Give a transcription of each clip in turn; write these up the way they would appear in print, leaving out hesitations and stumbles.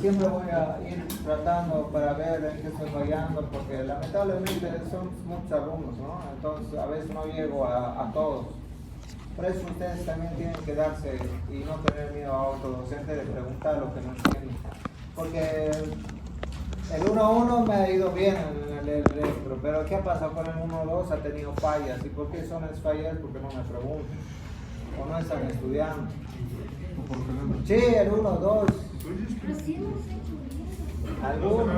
siempre voy a ir tratando para ver en qué estoy fallando, porque lamentablemente son muchos alumnos, ¿no? Entonces a veces no llego a todos. Por eso ustedes también tienen que darse y no tener miedo a autodocente de preguntar lo que no entienden. Porque el 1-1 me ha ido bien en el electro, pero ¿qué ha pasado con el 1-2? Ha tenido fallas. ¿Y por qué son esas fallas? Porque no me preguntan. O no están estudiando. Sí, el 1-2. Algunos.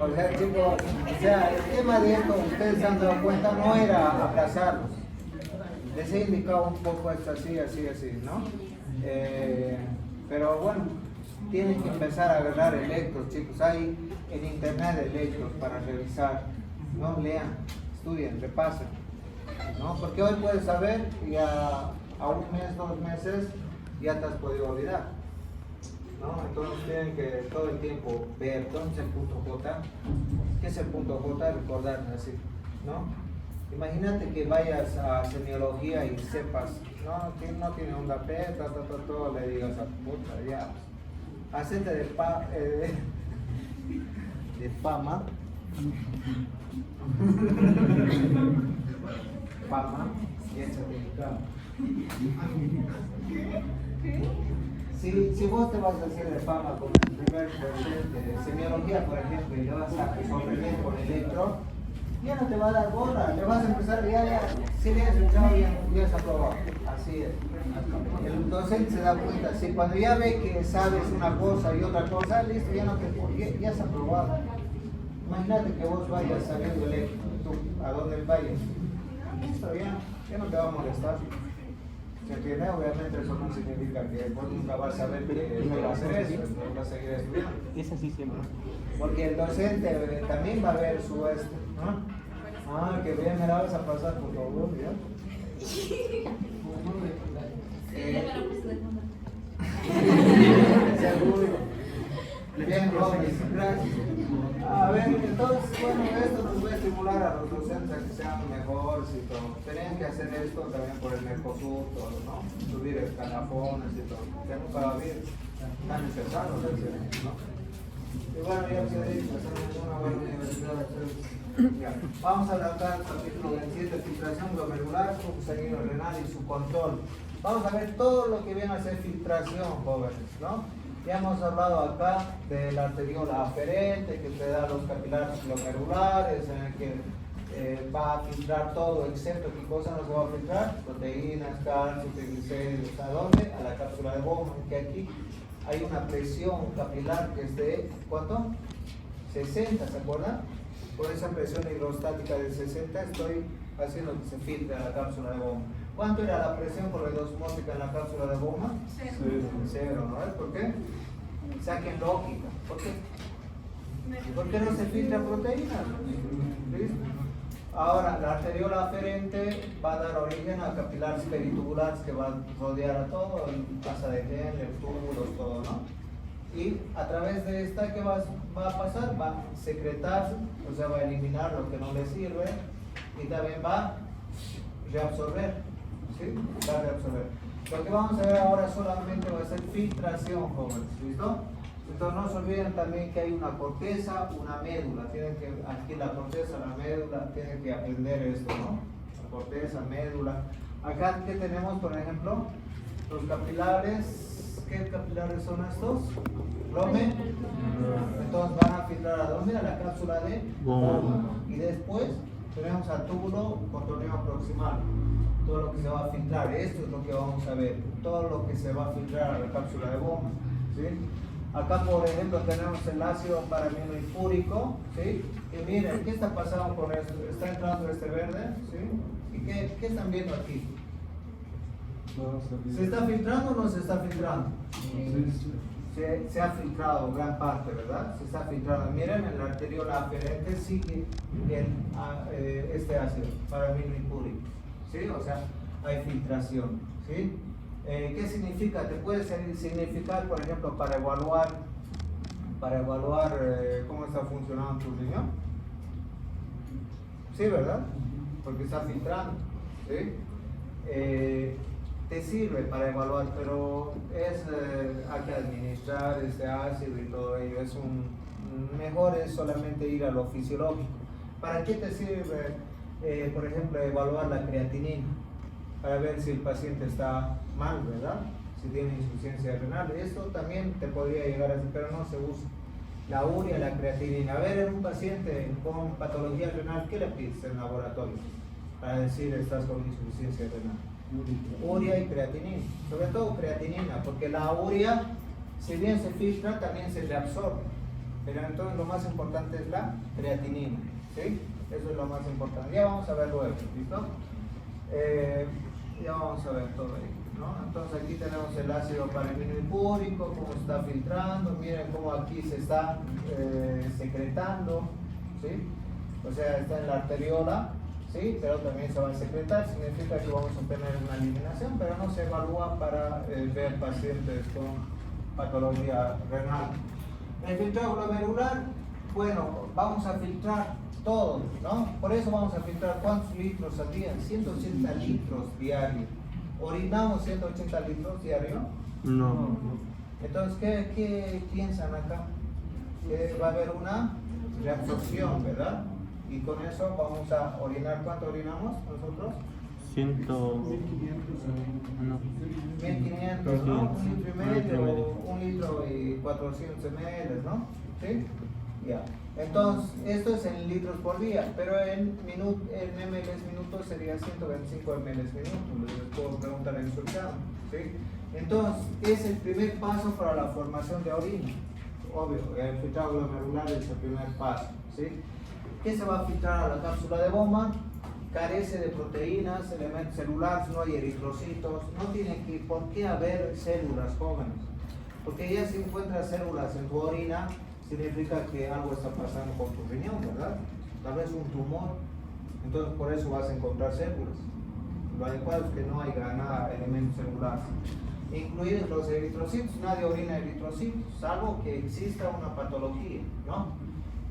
O sea, chicos, el tema de esto, ustedes se han dado cuenta, no era aplazarlos. Les he indicado un poco esto así, ¿no? Pero bueno, tienen que empezar a agarrar electros, chicos. Hay en internet electros para revisar. No lean, estudien, repasen, ¿no? Porque hoy puedes saber y a un mes, 2 meses ya te has podido olvidar, ¿no? Entonces tienen que todo el tiempo ver dónde es el punto J. ¿Qué es el punto J? Recordarme así, ¿no? Imagínate que vayas a semiología y sepas, no tiene onda P, todo, le digas a puta, ya. Hacete de fama. Fama y échate en cama. Si vos te vas a hacer de fama con el primer de semiología, por ejemplo, y le vas a sorprender con electro, ya no te va a dar bola, le vas a empezar si le has echado ya se aprobó. Así es. El docente se da cuenta, si cuando ya ve que sabes una cosa y otra cosa, listo, ya se ha aprobado. Imagínate que vos vayas sabiendo electro, tú, a donde vayas. Listo, ya no te va a molestar. ¿Se entiende? Obviamente eso no significa que vos nunca vas a saber que no va a hacer eso, no vas a seguir estudiando. Es así siempre. Porque el docente también va a ver su ¿no? Que bien, me la vas a pasar por favor, ¿ya? Seguro. Bien, jóvenes, gracias. A ver, entonces, bueno, esto nos va a estimular a los docentes a que sean mejores y todo. Tenían que hacer esto también por el Mercosur, todo, ¿no? Subir escalafones y todo. Ya no para bien, tan necesario, ¿no? Y bueno, ya se ha dicho, hacemos una buena universidad. Ya. Vamos a tratar el capítulo 27, filtración glomerular, flujo sanguíneo renal y su control. Vamos a ver todo lo que viene a ser filtración, jóvenes, ¿no? Ya hemos hablado acá de la arteriola aferente, que te da los capilares glomerulares, en el que va a filtrar todo, excepto qué cosa no se va a filtrar, proteínas, calcio, triglicéridos, ¿a dónde? A la cápsula de Bowman, que aquí hay una presión capilar que es de, ¿cuánto? 60, ¿se acuerdan? Por esa presión hidrostática de 60 estoy haciendo que se filtre a la cápsula de Bowman. ¿Cuánto era la presión corredosmótica en la cápsula de Bowman? 0, ¿no? ¿Por qué? Saquen lógica. ¿Por qué? ¿Por qué no se filtra proteína? ¿Listo? Ahora, la arteriola aferente va a dar origen a capilares peritubulares que van a rodear a todo, el pasa de Henle, túbulos, todo, ¿no? Y a través de esta, ¿qué va a pasar? Va a secretarse, o sea, va a eliminar lo que no le sirve y también va a reabsorber. ¿Sí? Va a reabsorber. Lo que vamos a ver ahora solamente va a ser filtración, jóvenes. ¿Listo? Entonces no se olviden también que hay una corteza, una médula. Tienen que, aquí la corteza, la médula, tienen que aprender esto, ¿no? La corteza, médula. Acá, ¿qué tenemos, por ejemplo? Los capilares. ¿Qué capilares son estos? Glome. Entonces van a filtrar ¿a dónde? A la cápsula de Bowman. Y después tenemos al túbulo contorneo proximal. Todo lo que se va a filtrar, esto es lo que vamos a ver, todo lo que se va a filtrar a la cápsula de Bowman, ¿sí? Acá, por ejemplo, tenemos el ácido paraminoifúrico, ¿sí? Y miren, ¿qué está pasando con esto? Está entrando este verde, ¿sí? ¿Y qué están viendo aquí? ¿Se está filtrando o no se está filtrando? Se ha filtrado gran parte, ¿verdad? Se está filtrando. Miren, en la arteriola aferente sigue este ácido paraminoifúrico. ¿Sí? O sea, hay filtración, ¿sí? ¿Qué significa? Te puede significar, por ejemplo, para evaluar cómo está funcionando tu riñón. Sí, ¿verdad? Porque está filtrando, ¿sí? te sirve para evaluar, pero hay que administrar este ácido y todo ello. Mejor es solamente ir a lo fisiológico. ¿Para qué te sirve, por ejemplo, evaluar la creatinina? Para ver si el paciente está mal, ¿verdad? Si tiene insuficiencia renal. Esto también te podría llegar a hacer, pero no se usa. La urea, la creatinina. A ver, en un paciente con patología renal, ¿qué le pides en laboratorio? Para decir estás con insuficiencia renal. Urea y creatinina. Sobre todo creatinina, porque la urea, si bien se filtra, también se reabsorbe. Pero entonces lo más importante es la creatinina. ¿Sí? Eso es lo más importante. Ya vamos a ver luego, ¿listo? Ya vamos a ver todo ahí, ¿no? Entonces aquí tenemos el ácido paraminidipúrico, cómo está filtrando, miren cómo aquí se está secretando, ¿sí? O sea, está en la arteriola, ¿sí? Pero también se va a secretar, significa que vamos a tener una eliminación, pero no se evalúa para ver pacientes con patología renal. El filtrado glomerular, bueno, vamos a filtrar todo, ¿no? Por eso vamos a filtrar ¿cuántos litros al día? 180 litros diarios. ¿Orinamos 180 litros diarios? No. Entonces, ¿qué piensan acá? Que va a haber una reabsorción, ¿verdad? Y con eso vamos a orinar. ¿Cuánto orinamos nosotros? 1500, no. 1500, ¿no? 1,5 litros, 1 litro y 400 ml, ¿no? ¿Sí? Ya. Entonces, esto es en litros por día, pero en ml minutos sería 125 ml minutos. Les puedo preguntar en su examen, ¿sí? Entonces, es el primer paso para la formación de orina. Obvio, el filtrado glomerular es el primer paso, ¿sí? ¿Qué se va a filtrar a la cápsula de bomba? Carece de proteínas, elementos celulares, no hay eritrocitos, no tiene por qué haber células jóvenes, porque ya si encuentras células en tu orina, significa que algo está pasando con tu riñón, ¿verdad? Tal vez un tumor, entonces por eso vas a encontrar células. Lo adecuado es que no haya nada, elementos celulares. Incluidos los eritrocitos, nadie orina eritrocitos, salvo que exista una patología, ¿no?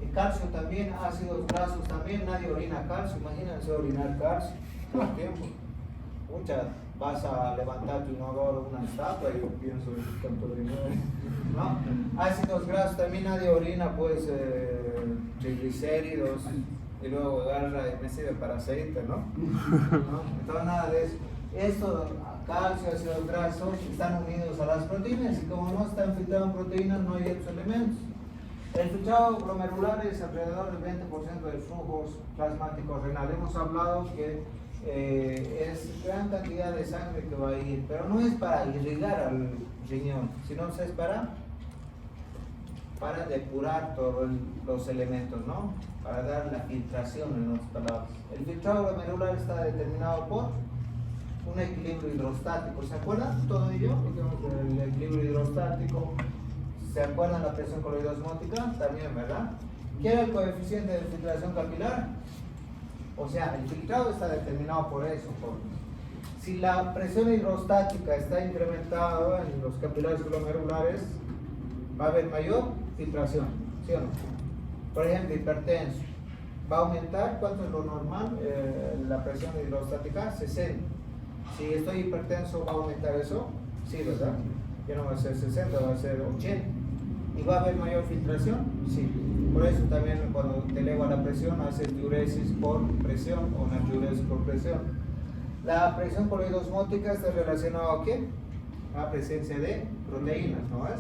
El calcio también, ácidos grasos también, nadie orina calcio. Imagínense orinar calcio todo el tiempo. Muchas, vas a levantar tu inodoro, una estatua, y yo pienso en tanto dinero, ¿no? Ácidos grasos también, nadie orina, pues, triglicéridos, y luego agarra y me sirve para aceite, ¿no? Entonces nada de eso. Esto, calcio, ácidos grasos, están unidos a las proteínas, y como no están filtradas proteínas, no hay otros elementos. El filtrado glomerular es alrededor del 20% del flujo plasmático renal. Hemos hablado que es gran cantidad de sangre que va a ir, pero no es para irrigar al riñón, sino es para depurar todos los elementos, ¿no? Para dar la filtración, en otras palabras. El filtrado glomerular está determinado por un equilibrio hidrostático. ¿Se acuerdan todo ello? El equilibrio hidrostático. ¿Se acuerdan la presión coloidosmótica? También, ¿verdad? ¿Qué era el coeficiente de filtración capilar? O sea, el filtrado está determinado por eso. Si la presión hidrostática está incrementada en los capilares glomerulares, va a haber mayor filtración, ¿sí o no? Por ejemplo, hipertenso. ¿Va a aumentar? ¿Cuánto es lo normal? La presión hidrostática, 60. Si estoy hipertenso, ¿va a aumentar eso? Sí, ¿verdad? Ya no va a ser 60, va a ser 80. ¿Y va a haber mayor filtración? Sí. Por eso también cuando te eleva la presión, haces diuresis por presión o natriuresis por presión. La presión coloidosmótica está relacionada a ¿qué? A presencia de proteínas, ¿no es?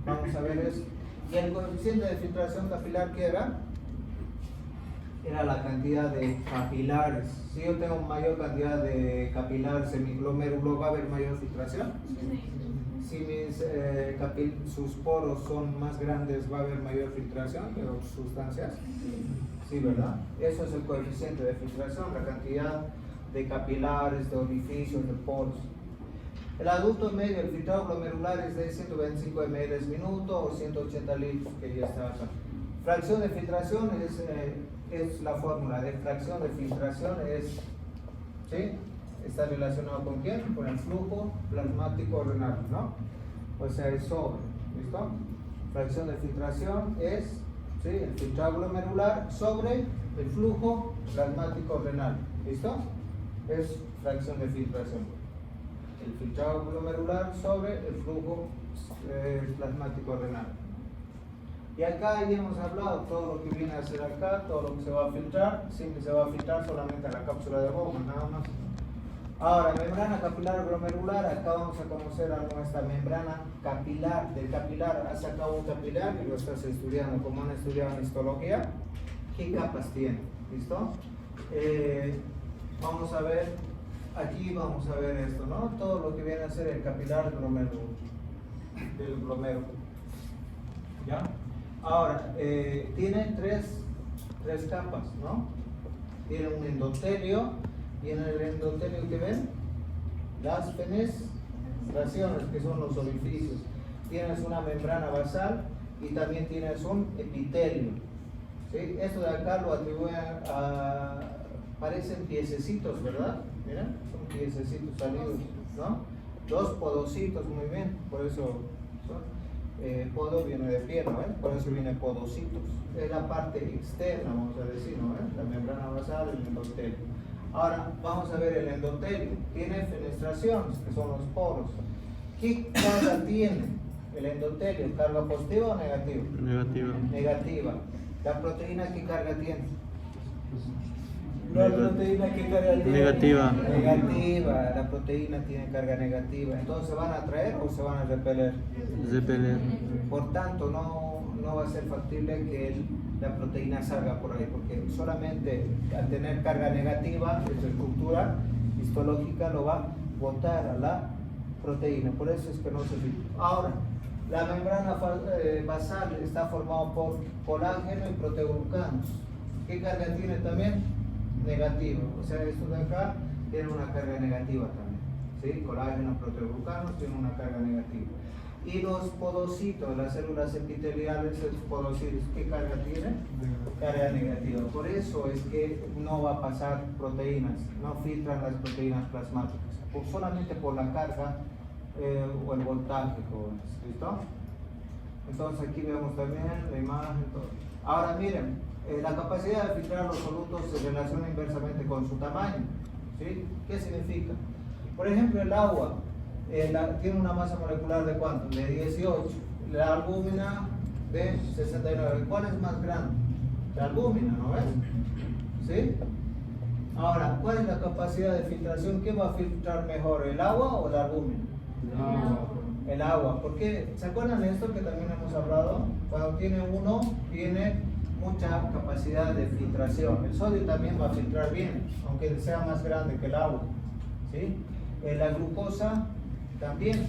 Vamos a ver eso. ¿Y el coeficiente de filtración capilar qué era? Era la cantidad de capilares. Si yo tengo mayor cantidad de capilares en mi glomérulo, ¿va a haber mayor filtración? Sí. Si sus poros son más grandes, ¿va a haber mayor filtración de otras sustancias? Sí, ¿verdad? Eso es el coeficiente de filtración, la cantidad de capilares, de orificios, de poros. El adulto medio, el filtrado glomerular es de 125 ml minuto o 180 litros, que ya está acá. Fracción de filtración es la fórmula de fracción de filtración, ¿sí? Está relacionado con quién? Con el flujo plasmático renal, ¿no? O sea, es sobre, ¿listo? Fracción de filtración es, ¿sí? El filtrado glomerular sobre el flujo plasmático renal, ¿listo? Es fracción de filtración. el filtrado glomerular sobre el flujo plasmático renal. Y acá ya hemos hablado todo lo que viene a ser acá, todo lo que se va a filtrar, siempre se va a filtrar solamente a la cápsula de Bowman, nada más. Ahora, membrana capilar glomerular, acá vamos a conocer a nuestra membrana capilar. Del capilar, has sacado un capilar y lo estás estudiando, como han estudiado en histología, ¿qué capas tiene? ¿Listo? Vamos a ver, aquí vamos a ver esto, ¿no? Todo lo que viene a ser el capilar glomérulo, del glomérulo. ¿Ya? Ahora, tiene tres capas, ¿no? Tiene un endotelio, y en el endotelio que ven, las fenestraciones, que son los orificios. Tienes una membrana basal y también tienes un epitelio. ¿Sí? Esto de acá lo atribuyen a, parecen piececitos, ¿verdad? Miren, son piececitos salidos, ¿no? Dos podocitos, muy bien, por eso podo viene de pie, ¿no? Por eso viene podocitos. Es la parte externa, vamos a decir, ¿no? La membrana basal, el endotelio. Ahora vamos a ver el endotelio. Tiene fenestraciones, que son los poros. ¿Qué carga tiene el endotelio? ¿Carga positiva o negativa? Negativa. Negativa. ¿La proteína qué carga tiene? ¿La proteína qué carga tiene? Negativa. Negativa. La proteína tiene carga negativa. Entonces, ¿se van a atraer o se van a repeler? Repeler. Por tanto, no va a ser factible que la proteína salga por ahí, porque solamente al tener carga negativa, su estructura histológica lo va a botar a la proteína, por eso es que no se filtra. Ahora, la membrana basal está formada por colágeno y proteoglucanos. ¿Qué carga tiene también? Negativa, o sea, esto de acá tiene una carga negativa también, ¿sí? Colágeno, proteoglucanos tienen una carga negativa. Y los podocitos, las células epiteliales, esos podocitos, ¿qué carga tienen? Carga negativa. Por eso es que no va a pasar proteínas, no filtran las proteínas plasmáticas, solamente por la carga o el voltaje, jóvenes. ¿Listo? Entonces aquí vemos también la imagen. Todo. Ahora miren, la capacidad de filtrar los solutos se relaciona inversamente con su tamaño. ¿Sí? ¿Qué significa? Por ejemplo, el agua. Tiene una masa molecular de ¿cuánto? De 18. La albúmina de 69. ¿Cuál es más grande? La albúmina, ¿no ves? ¿Sí? Ahora, ¿cuál es la capacidad de filtración? ¿Qué va a filtrar mejor, el agua o la albúmina? El agua. ¿Por qué? ¿Se acuerdan de esto que también hemos hablado? Cuando tiene uno, tiene mucha capacidad de filtración. El sodio también va a filtrar bien, aunque sea más grande que el agua. ¿Sí? La glucosa también,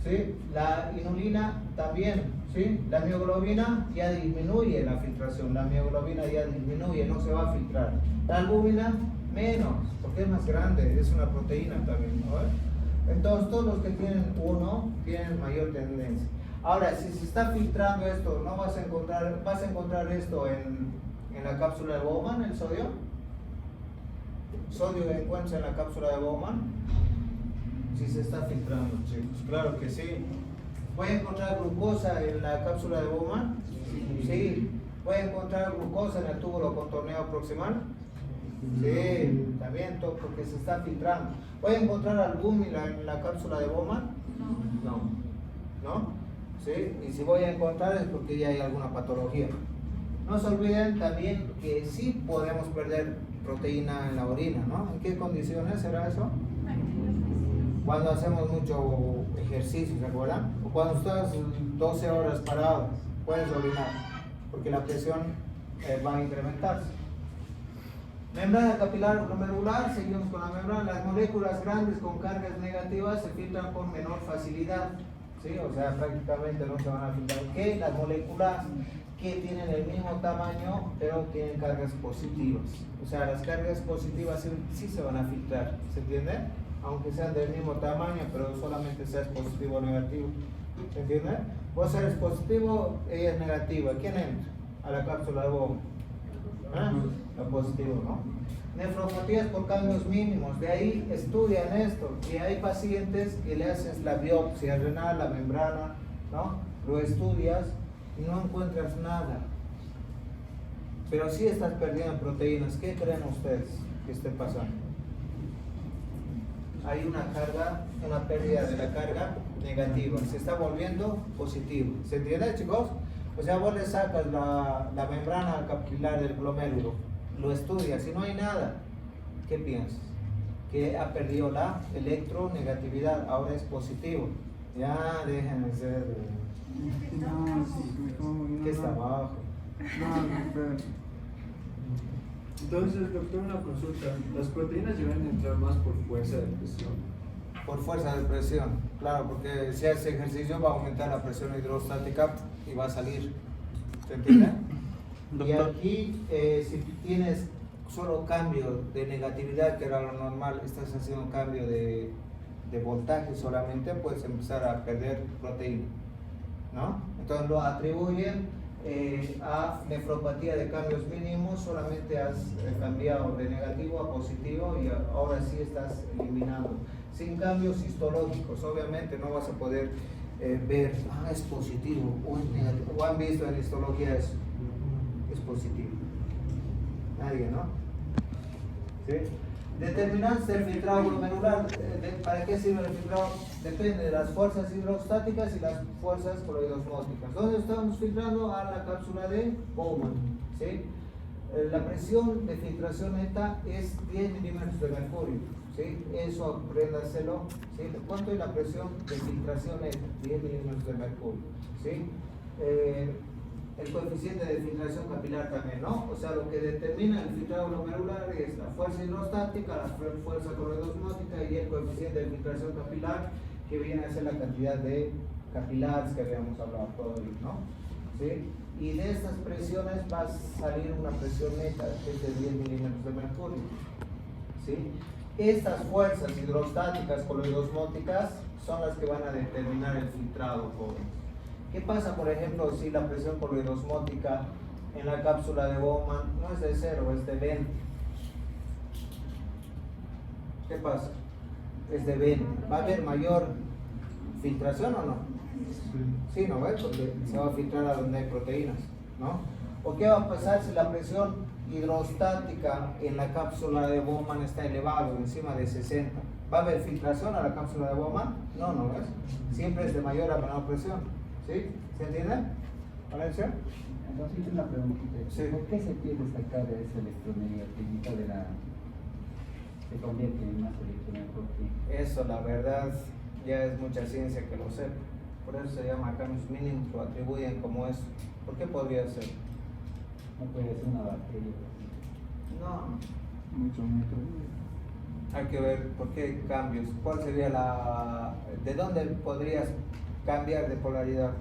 ¿sí? La inulina también, ¿sí? La mioglobina ya disminuye la filtración, la mioglobina ya disminuye, no se va a filtrar. La albúmina menos, porque es más grande, es una proteína también, ¿no? Entonces todos los que tienen uno tienen mayor tendencia. Ahora, si se está filtrando esto, no vas a encontrar esto en la cápsula de Bowman, el sodio. Sodio encuentra en la cápsula de Bowman. Si se está filtrando, chicos, claro que sí. ¿Voy a encontrar glucosa en la cápsula de Bowman? Sí. ¿Voy a encontrar glucosa en el túbulo contorneado proximal? Sí, también porque se está filtrando. ¿Voy a encontrar albúmina en la cápsula de Bowman? ¿No? ¿Sí? Y si voy a encontrar es porque ya hay alguna patología. No se olviden también que sí podemos perder proteína en la orina, ¿no? ¿En qué condiciones será eso? Cuando hacemos mucho ejercicio, ¿se acuerdan? O cuando estás 12 horas parado, puedes orinar, porque la presión va a incrementarse. Membrana capilar glomerular, seguimos con la membrana. Las moléculas grandes con cargas negativas se filtran con menor facilidad, ¿sí? O sea, prácticamente no se van a filtrar. ¿Qué? Las moléculas que tienen el mismo tamaño, pero tienen cargas positivas. O sea, las cargas positivas sí se van a filtrar, ¿se entiende? Aunque sean del mismo tamaño, pero solamente seas positivo o negativo. ¿Se entiende? Vos eres positivo, ella es negativa. ¿Quién entra a la cápsula de Bowman? Lo positivo, ¿no? Nefropatías por cambios mínimos. De ahí estudian esto. Que hay pacientes que le haces la biopsia renal, la membrana, ¿no? Lo estudias y no encuentras nada. Pero sí estás perdiendo proteínas. ¿Qué creen ustedes que esté pasando? hay una carga, una pérdida de la carga negativa, se está volviendo positivo. ¿Se entiende, chicos? O sea, vos le sacas la membrana capilar del glomérulo, lo estudias y no hay nada. ¿Qué piensas? Que ha perdido la electronegatividad, ahora es positivo. Ya, déjenme ser. No, sí, ¿Qué está abajo? No, espera. Entonces, doctor, una consulta. Las proteínas deben entrar más por fuerza de presión. Por fuerza de presión, claro, porque si hace ejercicio va a aumentar la presión hidrostática y va a salir. ¿Se entiende? Y Doctor. aquí, si tienes solo cambio de negatividad, que era lo normal, estás haciendo un cambio de voltaje solamente, puedes empezar a perder proteína, ¿no? Entonces lo atribuyen a nefropatía de cambios mínimos, solamente has cambiado de negativo a positivo y ahora sí estás eliminando. Sin cambios histológicos, obviamente no vas a poder ver, es positivo o es negativo, o han visto en histología eso, es positivo. Nadie, ¿no? ¿Sí? Determinantes del filtrado glomerular. ¿Para qué sirve el filtrado? Depende de las fuerzas hidrostáticas y las fuerzas coloidosmóticas. ¿Dónde estamos filtrando? A la cápsula de Bowman. ¿Sí? La presión de filtración neta es 10 milímetros de mercurio. ¿Sí? Eso apréndaselo. ¿Sí? ¿Cuánto es la presión de filtración neta? 10 milímetros de mercurio. ¿Sí? El coeficiente de filtración capilar también, ¿no? O sea, lo que determina el filtrado glomerular es la fuerza hidrostática, la fuerza coloidosmótica y el coeficiente de filtración capilar, que viene a ser la cantidad de capilares que habíamos hablado todo hoy, ¿no? ¿Sí? Y de estas presiones va a salir una presión neta, que es de 10 milímetros de mercurio. ¿Sí? Estas fuerzas hidrostáticas coloidosmóticas son las que van a determinar el filtrado, jóvenes. ¿Qué pasa, por ejemplo, si la presión coloidosmótica en la cápsula de Bowman no es de 0, es de 20? ¿Qué pasa? Es de 20. ¿Va a haber mayor filtración o no? Sí, ¿no ves? Porque se va a filtrar a donde hay proteínas, ¿no? ¿O qué va a pasar si la presión hidrostática en la cápsula de Bowman está elevada, encima de 60? ¿Va a haber filtración a la cápsula de Bowman? No, ¿no ves? Siempre es de mayor a menor presión. ¿Sí? ¿Se entiende? ¿Valencia? Entonces, una preguntita. Sí. ¿Por qué se pierde esta carga de esa electronegatividad de la... se convierte en más electronegatividad? Eso, la verdad, ya es mucha ciencia que lo sepa. Por eso se llama cambios mínimos, lo atribuyen como eso. ¿Por qué podría ser? No puede ser una bacteria. No, Mucho mejor. hay que ver por qué cambios. ¿Cuál sería la... ¿De dónde podrías cambiar de polaridad?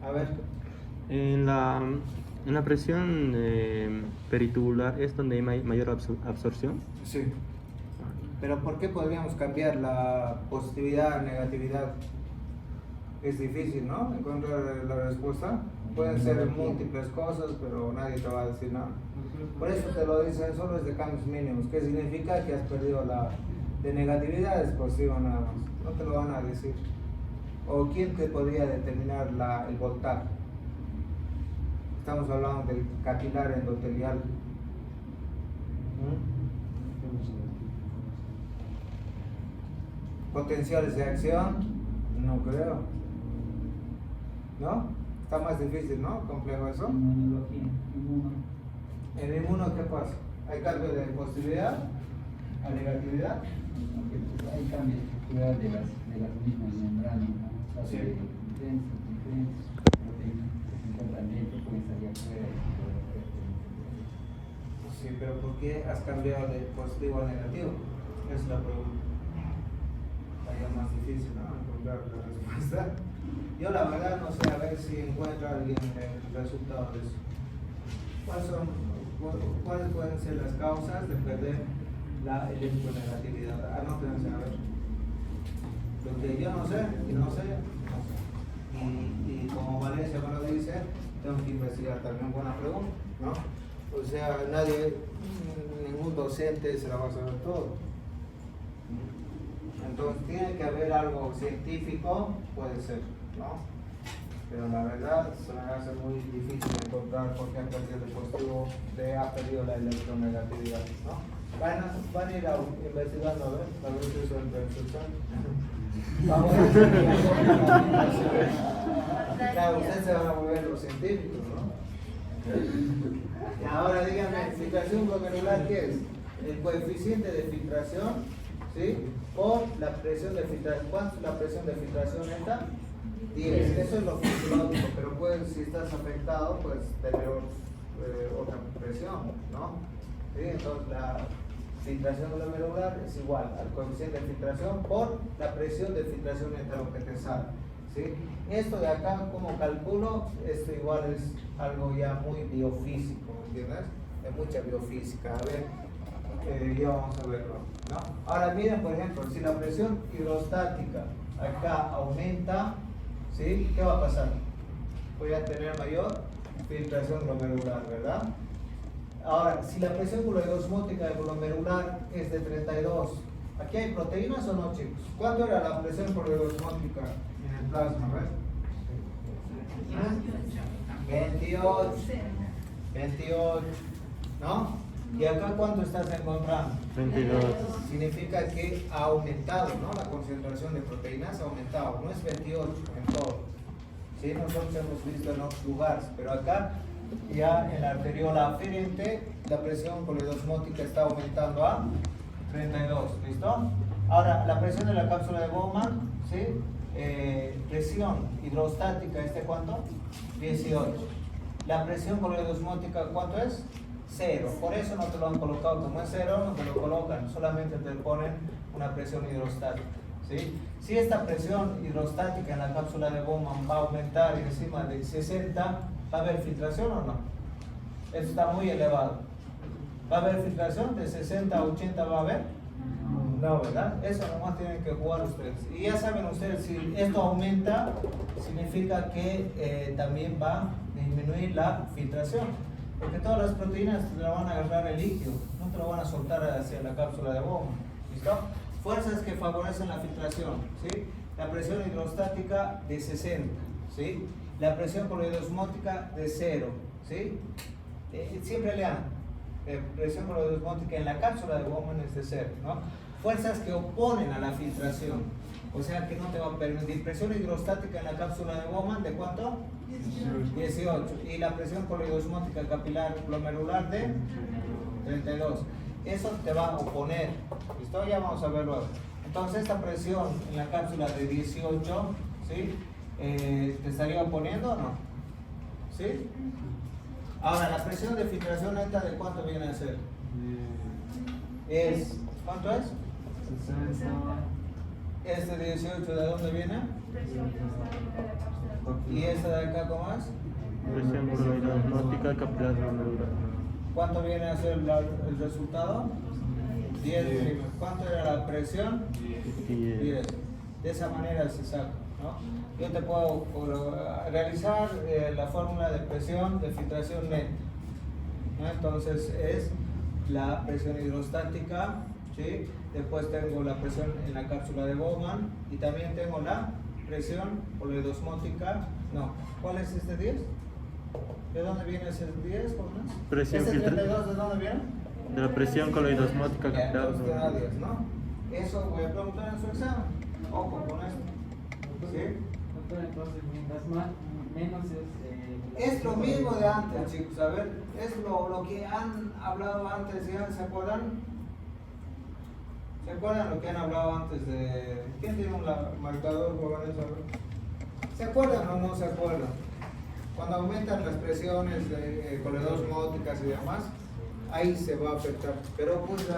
A ver. En la presión peritubular es donde hay mayor absorción. Sí. Pero ¿por qué podríamos cambiar la positividad a negatividad? Es difícil, ¿no? Encontrar la respuesta. Pueden ser múltiples cosas, pero nadie te va a decir nada. Por eso te lo dicen, solo es de cambios mínimos. ¿Qué significa? Que has perdido la de negatividad, es positivo nada más. No te lo van a decir. ¿O quién te podría determinar el voltaje? Estamos hablando del capilar endotelial. ¿Potenciales de acción? No creo. ¿No? Está más difícil, ¿no? Complejo eso. Inmunología. En el inmuno, ¿qué pasa? ¿Hay cambio de positividad a negatividad? Aunque hay cambios estructurales de las mismas membranas, ¿no? Sí. Diferentes proteínas que se encuentran dentro, pueden salir afuera. Sí, pero ¿por qué has cambiado de positivo a negativo? Esa es la pregunta. Sería más difícil, ¿no? Encontrar la respuesta. Yo la verdad no sé, a ver si encuentra alguien el resultado de eso. ¿Cuáles pueden ser las causas de perder la electronegatividad? Anótense a ver. Lo que yo no sé, y no sé. Y como Valencia me lo dice, tengo que investigar también. Buena pregunta, ¿no? O sea, ningún docente se la va a saber todo. Entonces tiene que haber algo científico, puede ser, ¿no? Pero la verdad se me hace muy difícil encontrar por qué ha perdido el positivo ha perdido la electronegatividad, ¿no? van a ir investigando a ver si eso entra en su examen. Vamos a claro, ustedes se van a volver los científicos, ¿no? Y ahora díganme, filtración glomerular, ¿qué es? El coeficiente de filtración, ¿sí? Por la presión de filtración. ¿Cuánto es la presión de filtración esta? 10. Eso es lo fisiológico, pero pues si estás afectado, pues tener otra presión, ¿no? ¿Sí? Entonces la filtración glomerular es igual al coeficiente de filtración por la presión de filtración entre lo que te sale, ¿sí? Esto de acá, como calculo, esto igual es algo ya muy biofísico, ¿entiendes? Es mucha biofísica. A ver, ya vamos a verlo, ¿no? Ahora miren, por ejemplo, si la presión hidrostática acá aumenta, ¿sí? ¿Qué va a pasar? Voy a tener mayor filtración glomerular, ¿verdad? Ahora, si la presión coloidosmótica glomerular es de 32, ¿aquí hay proteínas o no, chicos? ¿Cuánto era la presión coloidosmótica en el plasma? ¿Ves? 28, ¿no? ¿Y acá cuánto estás encontrando? 32. Significa que ha aumentado, ¿no? La concentración de proteínas ha aumentado, no es 28 en todo. ¿Sí? Nosotros hemos visto en otros lugares, pero acá ya en la arteriola aferente la presión coloidosmótica está aumentando a 32, ¿listo? Ahora, la presión de la cápsula de Bowman, ¿sí? Presión hidrostática, ¿cuánto? 18. La presión coloidosmótica, ¿cuánto es? 0. Por eso no te lo han colocado como es 0, no te lo colocan, solamente te ponen una presión hidrostática, ¿sí? Si esta presión hidrostática en la cápsula de Bowman va a aumentar encima de 60, ¿va a haber filtración o no? Esto está muy elevado. ¿Va a haber filtración? ¿De 60 a 80 va a haber? No, ¿verdad? Eso nomás tienen que jugar ustedes. Y ya saben ustedes, si esto aumenta, significa que también va a disminuir la filtración. Porque todas las proteínas te la van a agarrar el líquido, no te lo van a soltar hacia la cápsula de Bowman. ¿Listo? Fuerzas que favorecen la filtración, ¿sí? La presión hidrostática de 60, ¿sí? La presión coloidosmótica de 0, ¿sí? Siempre lean, presión coloidosmótica en la cápsula de Bowman es de 0, ¿no? Fuerzas que oponen a la filtración, o sea que no te va a permitir. Presión hidrostática en la cápsula de Bowman, ¿de cuánto? 18. Y la presión coloidosmótica capilar glomerular de 32. Eso te va a oponer. ¿Listo? Ya vamos a verlo. Entonces esta presión en la cápsula de 18, ¿sí? ¿Te estaría oponiendo o no? ¿Sí? Ahora, la presión de filtración neta, ¿de cuánto viene a ser? ¿Cuánto es? 60. ¿Este 18 de dónde viene? ¿Y esta de acá cómo es? Presión coloidosmótica capilar glomerular. ¿Cuánto viene a ser el resultado? 10. ¿Cuánto era la presión? 10. De esa manera se saca, ¿no? Yo te puedo realizar la fórmula de presión de filtración neta, ¿no? Entonces es la presión hidrostática, ¿sí? Después tengo la presión en la cápsula de Bowman y también tengo la presión coloidosmótica. No, ¿cuál es este 10? ¿De dónde viene ese 10? Presión ¿Ese 32 de dónde viene? De la presión coloidosmótica capilar glomerular. ¿No? Eso voy a preguntar en su examen. Ojo con esto. ¿Sí? Doctor, entonces, mientras más, menos Es lo mismo de antes, chicos. A ver, es lo que han hablado antes. ¿Ya se acuerdan? ¿Se acuerdan lo que han hablado antes de... ¿Quién tiene un marcador, jóvenes? ¿Se acuerdan o no se acuerdan? Cuando aumentan las presiones de coloidosmóticas y demás, ahí se va a afectar. Pero pues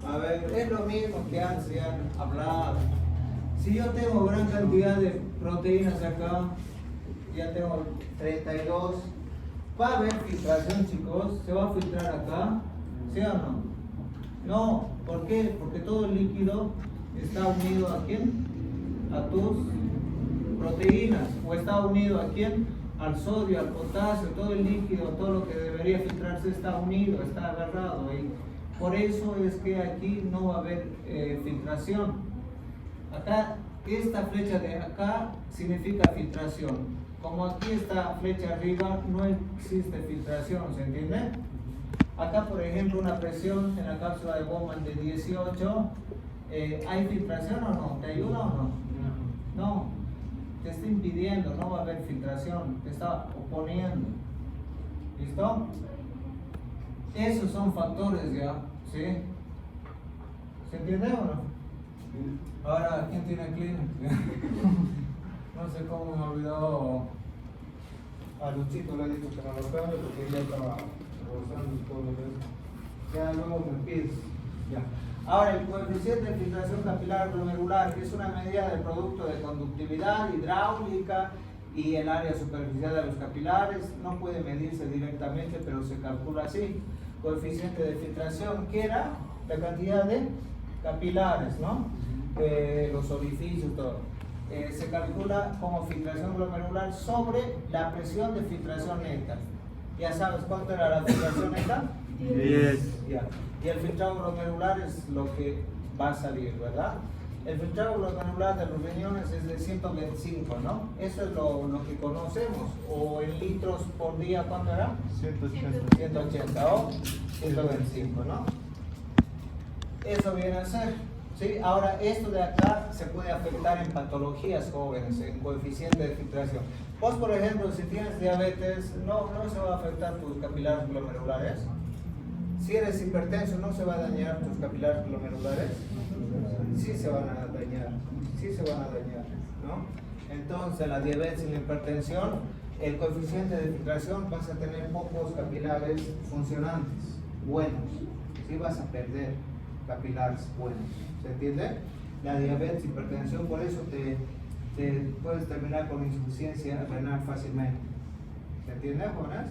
a ver, es lo mismo que antes ya han hablado. Si yo tengo gran cantidad de proteínas acá, ya tengo 32, va a haber filtración, chicos. ¿Se va a filtrar acá? ¿Sí o no? No, ¿por qué? Porque todo el líquido está unido ¿a quién? A tus proteínas. ¿O está unido a quién? Al sodio, al potasio, todo el líquido, todo lo que debería filtrarse está unido, está agarrado ahí. Por eso es que aquí no va a haber filtración. Acá, esta flecha de acá significa filtración. como aquí está flecha arriba, no existe filtración, ¿se entiende? Acá, por ejemplo, una presión en la cápsula de Bowman de 18, ¿hay filtración o no? ¿Te ayuda o no? No, te está impidiendo, no va a haber filtración, te está oponiendo. ¿Listo? Esos son factores ya, ¿sí? ¿Se entiende o no? Ahora, ¿quién tiene clínica? No sé cómo me olvidó a Luchito, le he dicho que me lo cambie porque ya estaba rozando todo eso. Ya luego me pides. Ya. Ahora, el coeficiente de filtración capilar glomerular, que es una medida del producto de conductividad, hidráulica y el área superficial de los capilares, no puede medirse directamente, pero se calcula así. Coeficiente de filtración, que era la cantidad de capilares, ¿no? Los orificios, todo. Se calcula como filtración glomerular sobre la presión de filtración neta. ¿Ya sabes cuánto era la filtración neta? 10. Ya. Y el filtrado glomerular es lo que va a salir, ¿verdad? El filtrado glomerular de los riñones es de 125, ¿no? Eso es lo que conocemos. O en litros por día, ¿cuánto era? 180. 180 o 125, ¿no? Eso viene a ser. ¿Sí? Ahora, esto de acá se puede afectar en patologías jóvenes, en coeficiente de filtración. Vos, por ejemplo, si tienes diabetes, no se va a afectar tus capilares glomerulares. Si eres hipertenso, ¿no se va a dañar tus capilares glomerulares? Sí se van a dañar, ¿no? Entonces, la diabetes y la hipertensión, el coeficiente de filtración, vas a tener pocos capilares funcionantes, buenos. Sí vas a perder capilares buenos. ¿Se entiende? La diabetes, hipertensión, por eso te puedes terminar con insuficiencia renal fácilmente. ¿Se entiende, jóvenes?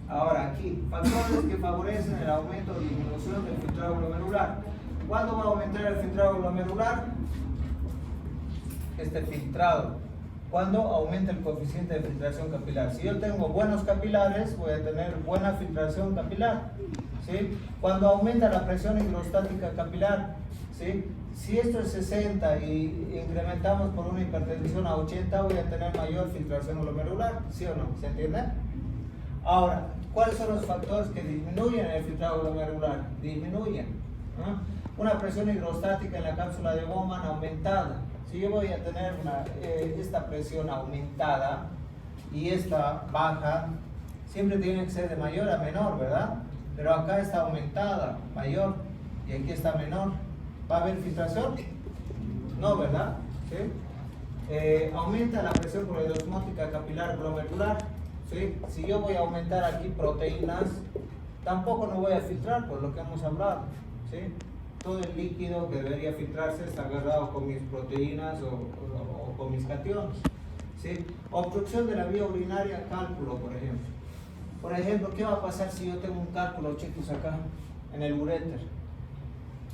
Ahora aquí, factores que favorecen el aumento o disminución del filtrado glomerular. ¿Cuándo va a aumentar el filtrado glomerular? Este filtrado. ¿Cuándo aumenta el coeficiente de filtración capilar? Si yo tengo buenos capilares, voy a tener buena filtración capilar. ¿Sí? Cuando aumenta la presión hidrostática capilar, ¿sí? Si esto es 60 y incrementamos por una hipertensión a 80, voy a tener mayor filtración glomerular, ¿sí o no? ¿Se entiende? Ahora, ¿cuáles son los factores que disminuyen el filtrado glomerular? Disminuyen, ¿no? Una presión hidrostática en la cápsula de Bowman aumentada. Si yo voy a tener esta presión aumentada y esta baja, siempre tiene que ser de mayor a menor, ¿verdad? Pero acá está aumentada, mayor, y aquí está menor. ¿Va a haber filtración? No, ¿verdad? ¿Sí? Aumenta la presión coloidosmótica capilar glomerular. ¿Sí? Si yo voy a aumentar aquí proteínas, tampoco no voy a filtrar, por lo que hemos hablado. ¿Sí? Todo el líquido que debería filtrarse está agarrado con mis proteínas o con mis cationes. ¿Sí? Obstrucción de la vía urinaria, cálculo, por ejemplo. Por ejemplo, ¿qué va a pasar si yo tengo un cálculo, chicos, acá, en el uréter?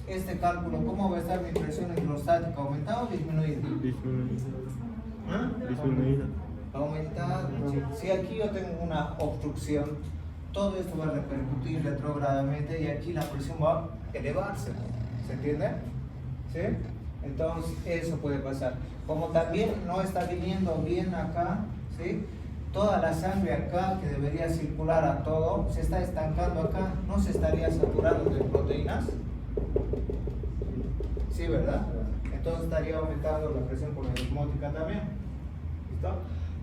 Este cálculo, ¿cómo va a estar mi presión hidrostática? ¿Aumentada o disminuida? Disminuida. Aumentada. Si aquí yo tengo una obstrucción, todo esto va a repercutir retrógradamente y aquí la presión va a elevarse. ¿Se entiende? ¿Sí? Entonces, eso puede pasar. Como también no está viniendo bien acá, ¿sí? Toda la sangre acá que debería circular a todo, se está estancando acá, ¿no se estaría saturando de proteínas? Sí, ¿verdad? Entonces estaría aumentando la presión coloidosmótica también. ¿Listo?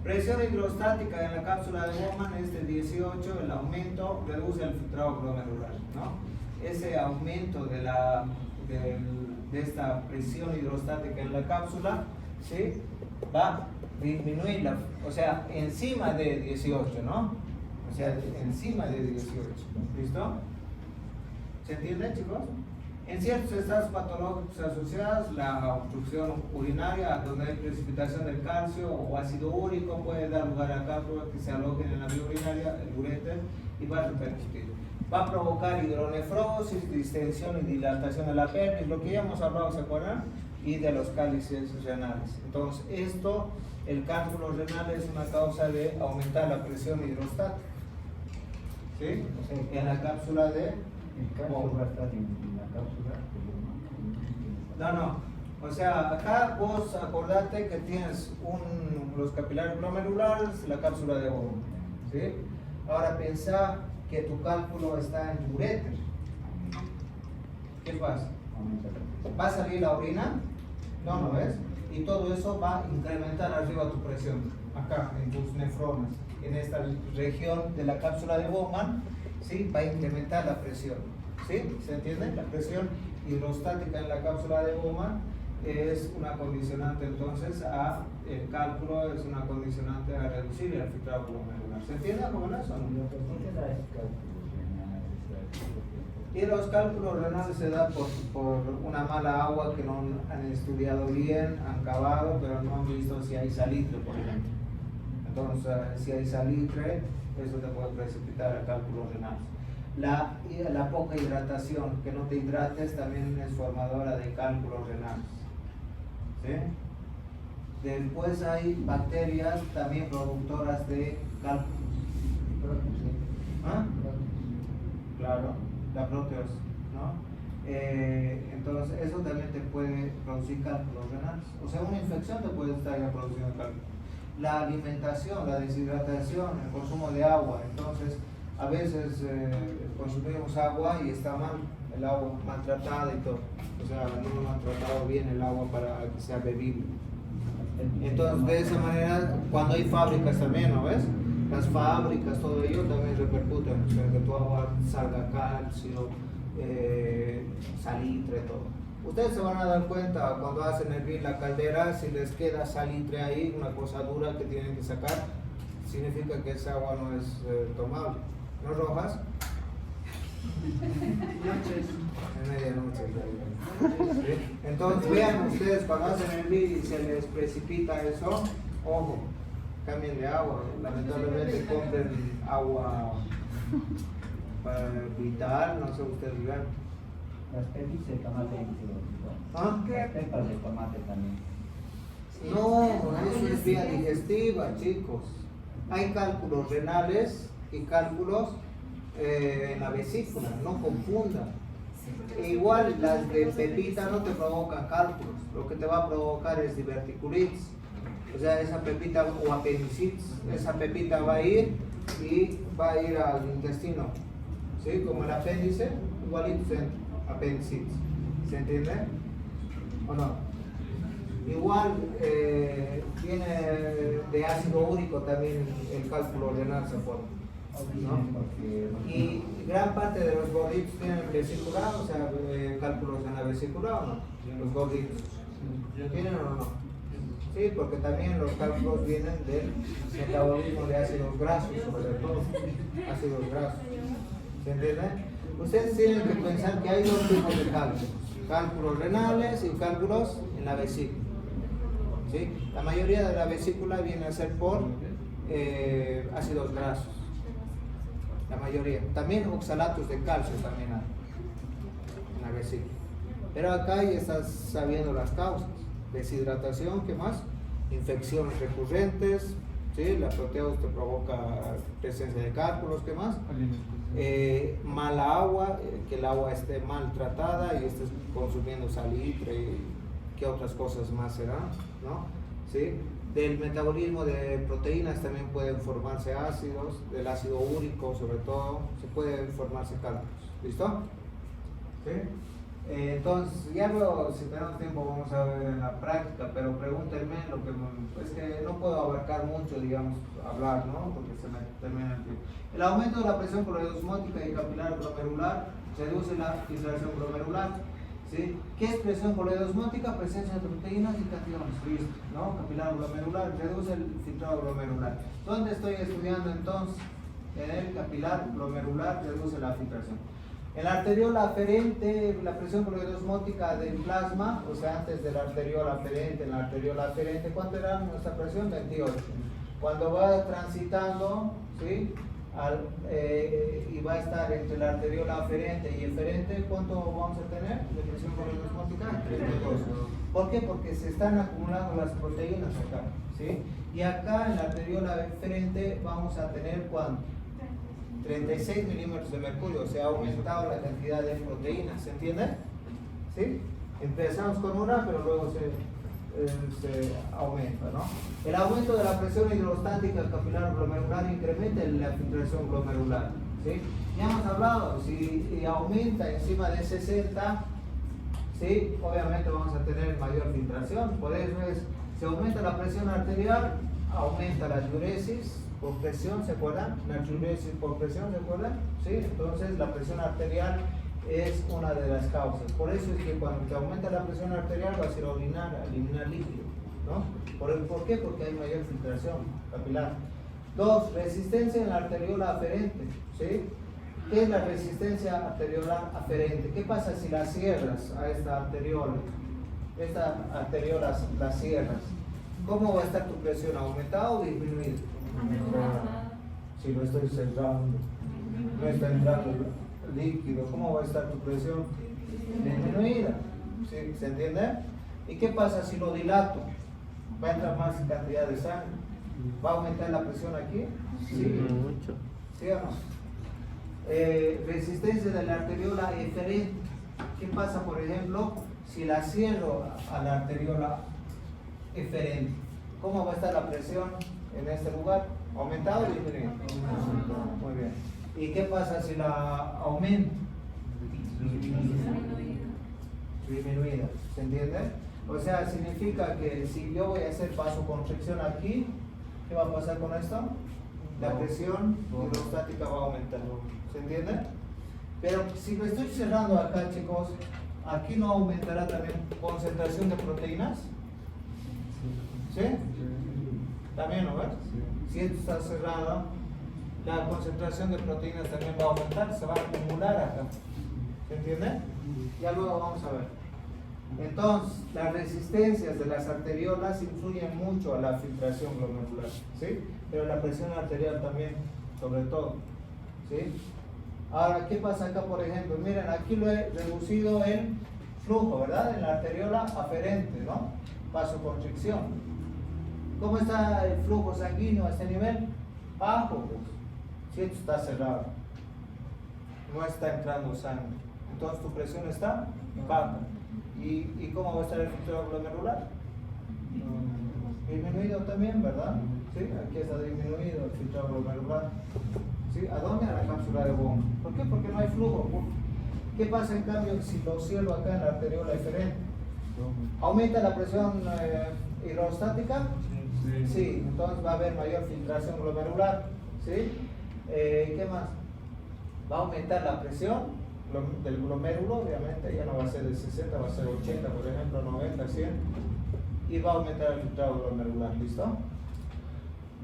Presión hidrostática en la cápsula de Bowman es de 18, el aumento reduce el filtrado glomerular, ¿no? Ese aumento de esta presión hidrostática en la cápsula, ¿sí? Va a disminuir o sea, encima de 18, ¿no? O sea, encima de 18, ¿listo? ¿Se entiende, chicos? En ciertos estados patológicos asociados, la obstrucción urinaria, donde hay precipitación del calcio o ácido úrico, puede dar lugar a cálculos que se alojen en la vía urinaria, el uréter, y va a repercutir. Va a provocar hidronefrosis, distensión y dilatación de la pelvis, lo que ya hemos hablado, ¿se acuerdan? Y de los cálices renales. Entonces, el cálculo renal es una causa de aumentar la presión hidrostática. ¿Sí? En la cápsula de... El calcio va a estar en la cápsula. No. O sea, acá vos acordate que tienes los capilares glomerulares, la cápsula de Bowman, ¿sí? Ahora pensá que tu cálculo está en tu uréter. ¿Qué pasa? ¿Va a salir la orina? No, ¿no ves? Y todo eso va a incrementar arriba tu presión, acá en tus nefronas, en esta región de la cápsula de Bowman, ¿sí? Va a incrementar la presión, ¿sí? ¿Se entiende? La presión hidrostática en la cápsula de Bowman es una condicionante entonces a el cálculo, es una condicionante a reducir el filtrado glomerular. ¿Se entiende cómo es eso? Y los cálculos renales se dan por una mala agua que no han estudiado bien, han cavado, pero no han visto si hay salitre, por ejemplo. Entonces, si hay salitre, eso te puede precipitar el cálculo renal. La poca hidratación, que no te hidrates, también es formadora de cálculos renales. ¿Sí? Después hay bacterias también productoras de cálculos. ¿Ah? Claro, la proteosis, ¿no? Entonces, eso también te puede producir cálculos renales. O sea, una infección te puede estar ya produciendo cálculos. La alimentación, la deshidratación, el consumo de agua. Entonces, a veces consumimos agua y está mal, el agua maltratada y todo. O sea, no han tratado bien el agua para que sea bebible. Entonces, de esa manera, cuando hay fábricas también, ¿no ves? Las fábricas, todo ello también repercute, o sea, que tu agua salga calcio, salitre, todo. Ustedes se van a dar cuenta cuando hacen hervir la caldera, si les queda salitre ahí, una cosa dura que tienen que sacar, significa que esa agua no es tomable. ¿No, Rojas? En medianoche. ¿Sí? Entonces vean ustedes cuando hacen hervir y se les precipita eso, ojo, cambien de agua. Lamentablemente compren agua vital, no sé ustedes vean. Las pepas de tomate. ¿Ah? Las pepas de tomate también. No, eso es vía digestiva, chicos. Hay cálculos renales y cálculos en la vesícula, no confundan. Igual las de pepita no te provocan cálculos, lo que te va a provocar es diverticulitis. O sea, esa pepita o apendicitis, esa pepita va a ir y va a ir al intestino, ¿sí? Como el apéndice, igualito apendicitis. ¿Se entiende? ¿O no? Igual viene de ácido úrico también el cálculo renal se forma, ¿no? Y gran parte de los gorditos tienen vesícula, o sea, cálculos en la vesícula o no, los gorditos. ¿Tienen o no? Sí, porque también los cálculos vienen del metabolismo de ácidos grasos, sobre todo, ácidos grasos. ¿Se entiende? Ustedes tienen que pensar que hay dos tipos de cálculos, cálculos renales y cálculos en la vesícula. ¿Sí? La mayoría de la vesícula viene a ser por ácidos grasos, la mayoría. También oxalatos de calcio también hay en la vesícula. Pero acá ya estás sabiendo las causas. Deshidratación, ¿qué más? Infecciones recurrentes, ¿sí? La proteosis te provoca presencia de cálculos, ¿qué más? Mala agua, que el agua esté mal tratada y estés consumiendo salitre, ¿qué otras cosas más serán? ¿No? ¿Sí? Del metabolismo de proteínas también pueden formarse ácidos, del ácido úrico sobre todo, se pueden formarse cálculos. ¿Listo? ¿Sí? Entonces, ya luego, si tenemos tiempo, vamos a ver en la práctica, pero pregúntenme lo que es que no puedo abarcar mucho, digamos, hablar, ¿no? Porque se me termina el tiempo. El aumento de la presión coleidosmótica y capilar glomerular reduce la filtración glomerular. ¿Sí? ¿Qué es presión coleidosmótica? Presencia de proteínas y cationes, ¿listo? ¿No? Capilar glomerular reduce el filtrado glomerular. ¿Dónde estoy estudiando entonces? En el capilar glomerular reduce la filtración. En la arteriola aferente, la presión coleidosmótica del plasma, o sea, antes de la arteriola aferente, en la arteriola aferente, ¿cuánto era nuestra presión? 28. Cuando va transitando, ¿sí? Y va a estar entre la arteriola aferente y eferente, ¿cuánto vamos a tener de presión coleidosmótica? 32. ¿Por qué? Porque se están acumulando las proteínas acá, ¿sí? Y acá en la arteriola eferente vamos a tener ¿cuánto? 36 milímetros de mercurio, o sea, ha aumentado la cantidad de proteínas, ¿se entiende? ¿Sí? Empezamos con una, pero luego se aumenta, ¿no? El aumento de la presión hidrostática capilar glomerular incrementa la filtración glomerular, ¿sí? Ya hemos hablado, si aumenta encima de 60, ¿sí? Obviamente vamos a tener mayor filtración. Por eso si aumenta la presión arterial, aumenta la diuresis por presión, ¿se acuerdan? La diuresis por presión, ¿se acuerdan? ¿Sí? Entonces la presión arterial es una de las causas. Por eso es que cuando te aumenta la presión arterial vas a ir a orinar, a eliminar líquido, ¿no? ¿Por qué? Porque hay mayor filtración capilar. 2. Resistencia en la arteriola aferente, ¿sí? ¿Qué es la resistencia arteriolar aferente? ¿Qué pasa si la cierras a esta arteriola? Esta arteriola la cierras. ¿Cómo va a estar tu presión? ¿Aumentada o disminuida? Si lo estoy cerrando, no está entrando líquido, ¿cómo va a estar tu presión? Disminuida. ¿Sí? ¿Se entiende? ¿Y qué pasa si lo dilato? ¿Va a entrar más cantidad de sangre? ¿Va a aumentar la presión aquí? Sí. Mucho. ¿Sí o no? Resistencia de la arteriola eferente. ¿Qué pasa, por ejemplo, si la cierro a la arteriola eferente? ¿Cómo va a estar la presión en este lugar? ¿Aumentado o disminuido? Muy bien. ¿Y qué pasa si la aumento? Disminuida. ¿Se entiende? O sea, significa que si yo voy a hacer vasoconstricción aquí, ¿qué va a pasar con esto? La presión hidrostática va a aumentar. ¿Se entiende? Pero si lo estoy cerrando acá, chicos, aquí no aumentará también concentración de proteínas. ¿Sí? También, ¿no ves? Si esto está cerrado, la concentración de proteínas también va a aumentar, se va a acumular acá. ¿Se entiende? Ya luego vamos a ver. Entonces, las resistencias de las arteriolas influyen mucho a la filtración glomerular, ¿sí? Pero la presión arterial también, sobre todo, ¿sí? Ahora, ¿qué pasa acá, por ejemplo? Miren, aquí lo he reducido en flujo, ¿verdad? En la arteriola aferente, ¿no? Vasoconstricción. ¿Cómo está el flujo sanguíneo a este nivel? Bajo, pues. Si esto está cerrado, no está entrando sangre, entonces tu presión está baja. ¿Y cómo va a estar el filtrado glomerular? Disminuido también, ¿verdad? ¿Sí? Aquí está disminuido el filtrado glomerular. ¿Sí? ¿A dónde? A la cápsula de Bowman. ¿Por qué? Porque no hay flujo. ¿Qué pasa en cambio si lo cierro acá en la arteriola eferente? ¿Aumenta la presión hidrostática? Sí, entonces va a haber mayor filtración glomerular. ¿Sí? ¿Qué más? Va a aumentar la presión del glomérulo, obviamente, ya no va a ser de 60, va a ser 80, por ejemplo, 90, 100, y va a aumentar el filtrado glomerular, ¿listo?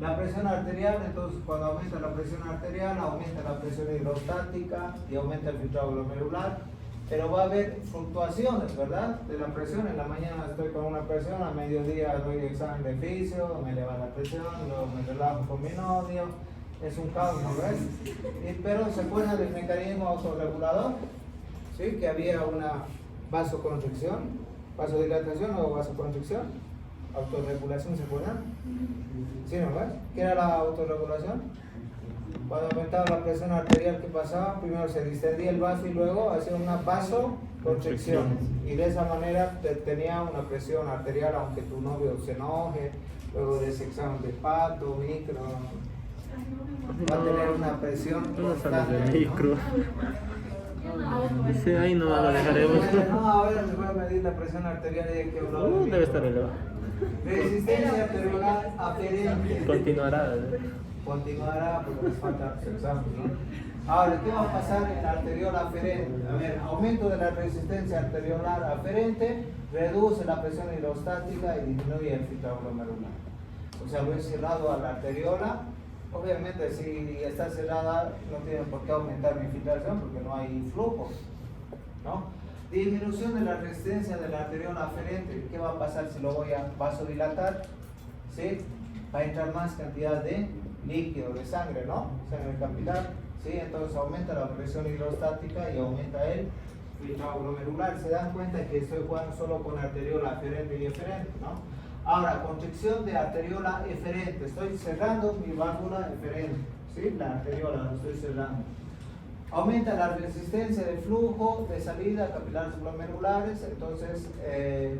La presión arterial, entonces cuando aumenta la presión arterial, aumenta la presión hidrostática y aumenta el filtrado glomerular, pero va a haber fluctuaciones, ¿verdad? De la presión. En la mañana estoy con una presión, a mediodía doy examen de fisio, me eleva la presión, luego me relajo con mi novio. Es un caos, ¿no ves? Pero se acuerdan del mecanismo autorregulador, ¿sí? Que había una vasoconstricción, vasodilatación o vasoconstricción, autorregulación, ¿se acuerdan? ¿Sí, no ves? ¿Qué era la autorregulación? Cuando aumentaba la presión arterial, ¿qué pasaba? Primero se distendía el vaso y luego hacía una vasoconstricción. Y de esa manera tenía una presión arterial, aunque tu novio se enoje, luego de ese examen de pato, micro, va a tener una presión constante, de micro. Sí, ahí no lo dejaremos. No, ahora les voy a medir la presión arterial y hay que hablar de Debe estar elevado. resistencia arteriolar aferente. Continuará. Continuará porque les falta los exámenes, ¿no? Ahora, ¿qué va a pasar en la arteriola aferente? A ver, aumento de la resistencia arteriolar aferente reduce la presión hidrostática y disminuye el filtrado glomerular. O sea, lo he cerrado a la arteriola. Obviamente, si está cerrada, no tiene por qué aumentar mi filtración porque no hay flujo, ¿no? Disminución de la resistencia de la arteriola aferente. ¿Qué va a pasar si lo voy a vasodilatar? ¿Sí? Va a entrar más cantidad de líquido, de sangre, ¿no? Sangre capilar. ¿Sí? Entonces aumenta la presión hidrostática y aumenta el filtrado glomerular. Se dan cuenta que estoy jugando solo con arteriola aferente y eferente, ¿no? Ahora, constricción de arteriola eferente. Estoy cerrando mi válvula eferente, ¿sí? La arteriola la estoy cerrando. Aumenta la resistencia de flujo de salida a capilares glomerulares, entonces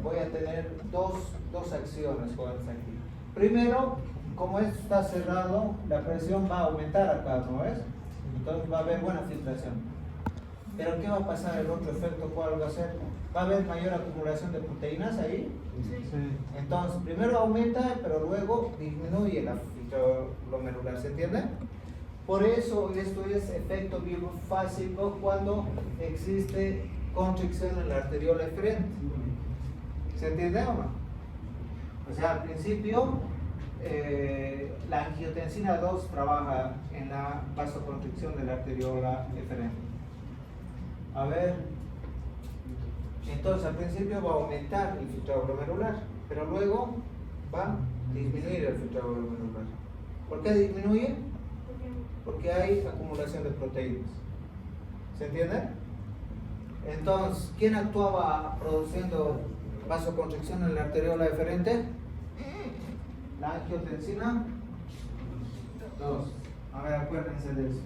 voy a tener dos acciones jóvenes aquí. Primero, como esto está cerrado, la presión va a aumentar acá, ¿no es? Entonces va a haber buena filtración. Pero ¿qué va a pasar? El otro efecto, ¿cuál va a ser? ¿Va a haber mayor acumulación de proteínas ahí? Sí. Entonces, primero aumenta, pero luego disminuye la filtro glomerular, ¿se entiende? Por eso esto es efecto bifásico cuando existe constricción en la arteriola eferente. ¿Se entiende o no? O sea, al principio la angiotensina 2 trabaja en la vasoconstricción de la arteriola eferente. A ver, entonces al principio va a aumentar el filtrado glomerular, pero luego va a disminuir el filtrado glomerular. ¿Por qué disminuye? Porque hay acumulación de proteínas. ¿Se entiende? Entonces, ¿quién actuaba produciendo vasoconstricción en la arteriola eferente? La angiotensina 2. A ver, acuérdense de eso.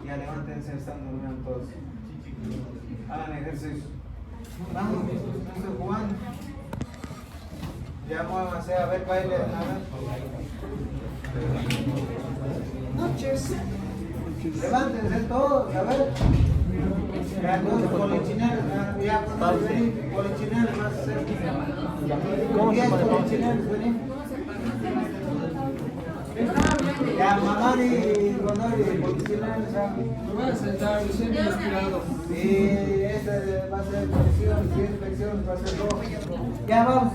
Ya levántense, están durmiendo todos. Hagan ejercicio. Vamos, no estoy jugando. Ya muévanse, a ver, baile, a ver. Noches. Levántense todos, a ver. Ya todos polichineros, ya cuando vení, polichineros más cerca. ¿Cómo se pone polichineros? Vení. Ya, mamá y Ronori, polichineros, ya. Me voy a sentar, me siento inspirado. Sí, esta va a ser flexión, si es flexión va a ser rojo. Ya vamos.